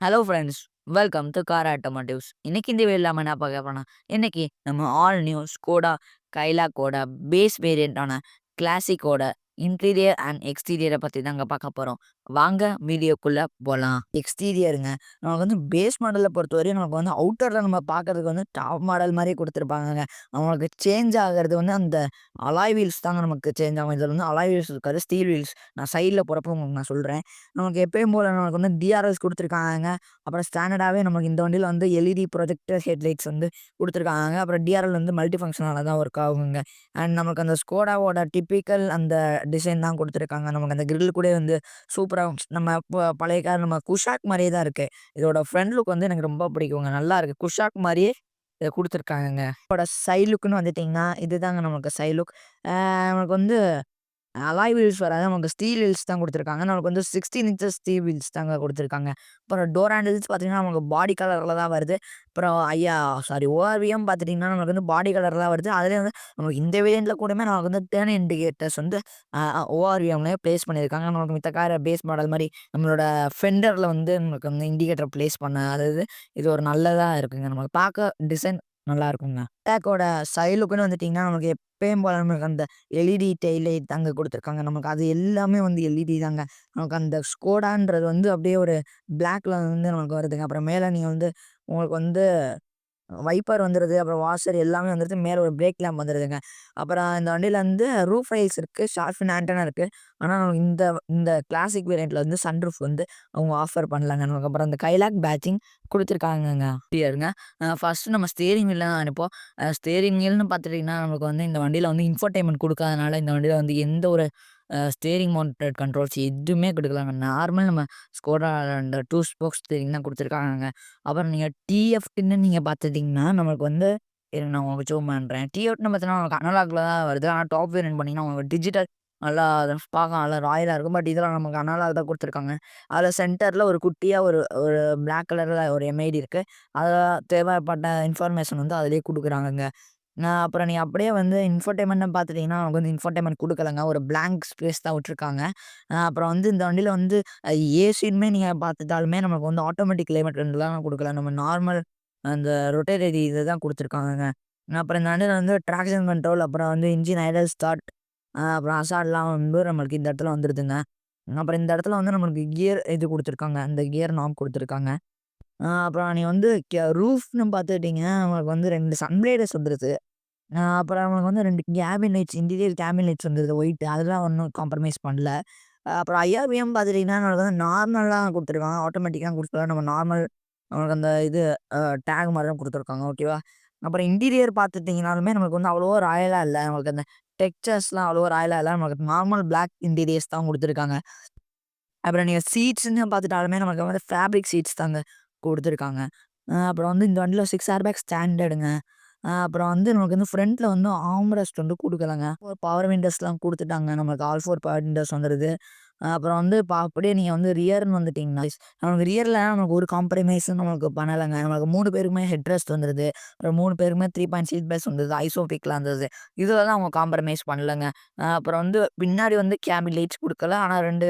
Hello friends, welcome to car automotives. இன்னைக்கு இந்த வீடியோல நம்ம என்ன பார்க்க போறோம்னா, இன்னைக்கு நம்ம ஆல் நியூ ஸ்கோடா கைலாக்கோட பேஸ் வேரியண்டான கிளாசிக்கோட இன்டீரியர் அண்ட் எக்ஸ்டீரியரை பற்றி தாங்க பார்க்க போகிறோம். வாங்க வீடியோக்குள்ளே போகலாம். எக்ஸ்டீரியருங்க, நமக்கு வந்து பேஸ் மாடலை பொறுத்தவரையும் நமக்கு வந்து அவுட்டரில் நம்ம பார்க்கறதுக்கு வந்து டாப் மாடல் மாதிரியே கொடுத்துருப்பாங்கங்க. அவங்களுக்கு சேஞ்ச் ஆகிறது வந்து அந்த அலாய் வீல்ஸ் தாங்க நமக்கு சேஞ்ச் ஆகும். இதில் வந்து அலாய் வீல்ஸ் இருக்காது, ஸ்டீல் வீல்ஸ். நான் சைடில் போகிறப்ப உங்களுக்கு நான் சொல்கிறேன். நமக்கு எப்பயும் போல் நமக்கு வந்து டிஆர்எஸ் கொடுத்துருக்காங்க. அப்புறம் ஸ்டாண்டர்டாகவே நமக்கு இந்த வண்டியில் வந்து எல்இடி ப்ரொஜெக்டர் ஹெட்லைட்ஸ் வந்து கொடுத்துருக்காங்க. அப்புறம் டிஆர்எல் வந்து மல்டி ஃபங்க்ஷனால தான் ஒர்க் ஆகுங்க. அண்ட் நமக்கு அந்த ஸ்கோடாவோட டிப்பிக்கல் அந்த டிசைன் தான் கொடுத்துருக்காங்க. நமக்கு அந்த கிரில் கூட வந்து சூப்பராக நம்ம பழைய கார் நம்ம குஷாக் மாதிரியே தான் இருக்குது. இதோட ஃப்ரண்ட் லுக் வந்து எனக்கு ரொம்ப பிடிக்குங்க. நல்லா இருக்குது, குஷாக் மாதிரியே இதை கொடுத்துருக்காங்கங்க. இதோட சைட் லுக்குன்னு வந்துட்டிங்கன்னா இதுதாங்க நமக்கு சைட் லுக். நமக்கு வந்து அலாய் வீல்ஸ் வராது, நமக்கு ஸ்டீல் வீல்ஸ் தான் கொடுத்துருக்காங்க. நமக்கு வந்து 16 இன்ச்சஸ் ஸ்டீல் வீல்ஸ் தாங்க கொடுத்துருக்காங்க. அப்புறம் டோர் ஹேண்டில்ஸ் பார்த்தீங்கன்னா நமக்கு பாடி கலரில் தான் வருது. அப்புறம் ஓஆர்விஎம் பார்த்துட்டிங்கன்னா நமக்கு வந்து பாடி கலரில் தான் வருது. அதிலே வந்து நமக்கு இந்த வேரியண்ட்டில் கூடமே நமக்கு வந்து டர்ன் இண்டிகேட்டர்ஸ் வந்து ஓஆர்விஎம்லேயே ப்ளேஸ் பண்ணியிருக்காங்க. நமக்கு மித்த கார் பேஸ் மாடல் மாதிரி நம்மளோட ஃபெண்டரில் வந்து நமக்கு வந்து இண்டிகேட்டர் ப்ளேஸ் பண்ண அதாவது இது ஒரு நல்லதாக இருக்குங்க. நமக்கு பார்க்க டிசைன் நல்லா இருக்குங்க. பேக்கோட சைட் லுக்குன்னு வந்துட்டிங்கன்னா நமக்கு எப்பயும் போல நமக்கு அந்த எல்இடி டெயில் லைட் தாங்க கொடுத்துருக்காங்க. நமக்கு அது எல்லாமே வந்து எல்இடி தாங்க. நமக்கு அந்த ஸ்கோடான்றது வந்து அப்படியே ஒரு பிளாக்ல வந்து நமக்கு வருதுங்க. அப்புறம் மேலே நீங்கள் வந்து உங்களுக்கு வந்து வைப்பர் வந்துடுது. அப்புறம் வாஷர் எல்லாமே வந்துடுது. மேலே ஒரு பிரேக் லேம்ப் வந்துடுதுங்க. அப்புறம் இந்த வண்டியில் வந்து ரூஃப் ரைல்ஸ் இருக்குது, ஷார்க் ஃபின் ஆண்டனா இருக்குது. ஆனால் இந்த இந்த கிளாசிக் வேரியண்ட்டில் வந்து சன்ரூஃப் வந்து அவங்க ஆஃபர் பண்ணலாங்க. நமக்கு அப்புறம் அந்த கைலாக் பேட்சிங் கொடுத்துருக்காங்கங்க. கிளியருங்க. ஃபஸ்ட்டு நம்ம ஸ்டேரிங் வீல்ல தான் அனுப்போம். ஸ்டேரிங் வீல்னு பார்த்துட்டிங்கன்னா நமக்கு வந்து இந்த வண்டியில் வந்து இன்ஃபோடெயின்மென்ட் கொடுக்காதனால இந்த வண்டியில் வந்து எந்த ஒரு ஸ்டேரிங் மவுண்டட் கண்ட்ரோல்ஸ் எதுவுமே கொடுக்கலாங்க. நார்மல் நம்ம ஸ்கோடா அந்த 2 ஸ்போக்ஸ் ஸ்டேரிங் தான் கொடுத்துருக்காங்க. அப்புறம் நீங்கள் டிஎஃப்டின்னு நீங்கள் பார்த்துட்டிங்கன்னா நமக்கு வந்து இருங்க நான் உங்களுக்கு ஜூம் பண்ணுறேன். டிஎஃப்ட்னு பார்த்தீங்கன்னா நமக்கு அனலாக்ல தான் வருது. ஆனால் டாப் வேரியன்ட் பார்த்தீங்கன்னா உங்களுக்கு டிஜிட்டல் நல்லா பார்க்க நல்லா ராயலாக இருக்கும். பட் இதில் நமக்கு அனலாக் தான் கொடுத்துருக்காங்க. அதில் சென்டரில் ஒரு குட்டியாக ஒரு ஒரு பிளாக் கலரில் ஒரு எம்ஐடி இருக்குது. அதில் தேவைப்பட்ட இன்ஃபர்மேஷன் வந்து அதிலேயே கொடுக்குறாங்கங்க. அப்புறம் நீ அப்படியே வந்து இன்ஃபோடெயின்மெண்ட்னு பார்த்துட்டிங்கன்னா நமக்கு வந்து இன்ஃபோடெயின்மெண்ட் கொடுக்கலங்க. ஒரு பிளாங்க் ஸ்பேஸ் தான் விட்டுருக்காங்க. அப்புறம் வந்து இந்த வண்டியில் வந்து ஏசியுமே நீங்கள் பார்த்துட்டாலுமே நமக்கு வந்து ஆட்டோமேட்டிக் கிளைமேட் ரெண்டுலாம் கொடுக்கல. நம்ம நார்மல் அந்த ரொட்டேட்டரி இதை தான் கொடுத்துருக்காங்கங்க. அப்புறம் இந்த வண்டியில் வந்து ட்ராக்ஷன் கண்ட்ரோல், அப்புறம் வந்து இன்ஜின் ஐடல் ஸ்டார்ட், அப்புறம் அசார்ட்லாம் வந்து நம்மளுக்கு இந்த இடத்துல வந்துடுதுங்க. அப்புறம் இந்த இடத்துல வந்து நம்மளுக்கு கியர் இது கொடுத்துருக்காங்க. அந்த கியர் நாப் கொடுத்துருக்காங்க. அப்புறம் நீ வந்து ரூஃப்னு பார்த்துக்கிட்டிங்கன்னா நமக்கு வந்து 2 சன்ரைடர்ஸ் வந்துருது. அப்புறம் நமக்கு வந்து 2 cabin lights, interior cabin lights வந்துருது ஒயிட். அதெல்லாம் ஒண்ணும் காம்ப்ரமைஸ் பண்ணல. அப்புறம் ஐஆர்விஎம் பார்த்துட்டிங்கன்னா நமக்கு வந்து நார்மலா குடுத்துருக்காங்க. ஆட்டோமேட்டிக்கா குடுக்கல. நம்ம நார்மல் நமக்கு அந்த இது டேக் மாரி தான் குடுத்துருக்காங்க. ஓகேவா? அப்புறம் இன்டீரியர் பார்த்துட்டிங்கனாலுமே நமக்கு வந்து அவ்வளவா ராயலா இல்ல. நமக்கு அந்த டெக்ஸ்சர்ஸ்லாம் அவ்வளவா ராயலா இல்ல. நமக்கு நார்மல் பிளாக் இன்டீரியர்ஸ் தான் குடுத்துருக்காங்க. அப்புறம் நீங்க சீட்ஸ்ன்னு பார்த்துட்டாலுமே நமக்கு வந்து ஃபேப்ரிக் சீட்ஸ் தாங்க குடுத்துருக்காங்க. அப்புறம் வந்து இந்த வண்டியில 6 ஏர் பேக் ஸ்டாண்டர்டுங்க. அப்புறம் வந்து நமக்கு வந்து ஃப்ரண்ட்ல வந்து ஆர்ம் ரெஸ்ட் வந்து குடுக்கலங்க. ஒரு பவர் விண்டோஸ்லாம் குடுத்துட்டாங்க. நமக்கு ஆல் 4 பவர் விண்டோஸ் வந்துருது. அப்புறம் வந்து அப்படியே நீங்க வந்து ரியர்ன்னு வந்துட்டீங்கன்னா, நமக்கு ரியர்ல நமக்கு ஒரு காம்ப்ரமைஸும் நமக்கு பண்ணலங்க. நமக்கு 3 பேருக்குமே ஹெட் ரெஸ்ட் வந்துருது. அப்புறம் 3 பேருக்குமே 3 பாயிண்ட் சீட் பெல்ட்ஸ் வந்துருது. ஐசோபிக்லாம் இருந்தது. இதுல தான் அவங்க காம்ப்ரமைஸ் பண்ணலங்க. அப்புறம் வந்து பின்னாடி வந்து கேபின் லைட்ஸ் குடுக்கல. ஆனா 2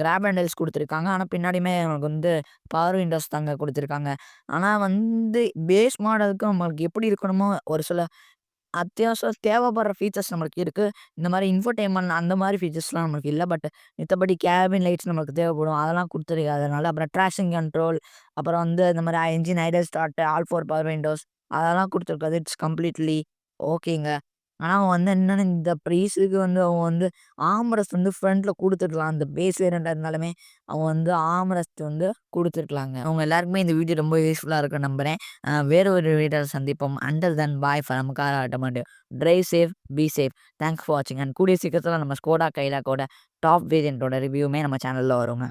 கிராப் ஹேண்டில்ஸ் குடுத்துருக்காங்க. ஆனா பின்னாடியுமே நமக்கு வந்து பவர் விண்டோஸ் தாங்க குடுத்துருக்காங்க. ஆனா வந்து பேஸ் மாடலுக்கு நம்மளுக்கு எப்படி இருக்கணுமோ, ஒரு சில அத்தியாவசியம் தேவைப்படுற ஃபீச்சர்ஸ் நம்மளுக்கு இருக்கு. இந்த மாரி இன்ஃபோடெயின்மென்ட் அந்த மாரி ஃபீச்சர்ஸ்லாம் நமக்கு இல்ல. பட் மித்தபடி கேபின் லைட்ஸ் நமக்கு தேவைப்படும். அதெல்லாம் குடுத்துருக்காதனால, அப்புறம் ட்ராக்ஷன் கண்ட்ரோல், அப்புறம் வந்து இந்த மாரி engine Idol start, all 4 power Windows அதெல்லாம் குடுத்துருக்காது. இட்ஸ் கம்ப்ளீட்லி ஓகேங்க. ஆனா அவன் வந்து என்னன்னா இந்த ப்ரைஸுக்கு வந்து அவன் வந்து ஆர்ம்ரெஸ்ட் வந்து ஃப்ரண்ட்ல குடுத்துருக்கலாம். அந்த பேஸ் வேரியண்ட்டா இருந்தாலுமே அவன் வந்து ஆர்ம்ரெஸ்ட் வந்து குடுத்துருக்கலாங்க. அவங்க எல்லாருக்குமே இந்த வீடியோ ரொம்ப யூஸ்ஃபுல்லா இருக்கும்னு நம்புறேன். வேற ஒரு வீடியோல சந்திப்போம். Until then bye from car automotive. Drive safe, be safe. Thanks for வாட்சிங். அண்ட் கூடிய சீக்கிரத்தில நம்ம ஸ்கோடா கைலாக்கோட டாப் வேரியண்ட்டோட ரிவ்யூமே நம்ம சேனல்ல வருங்க.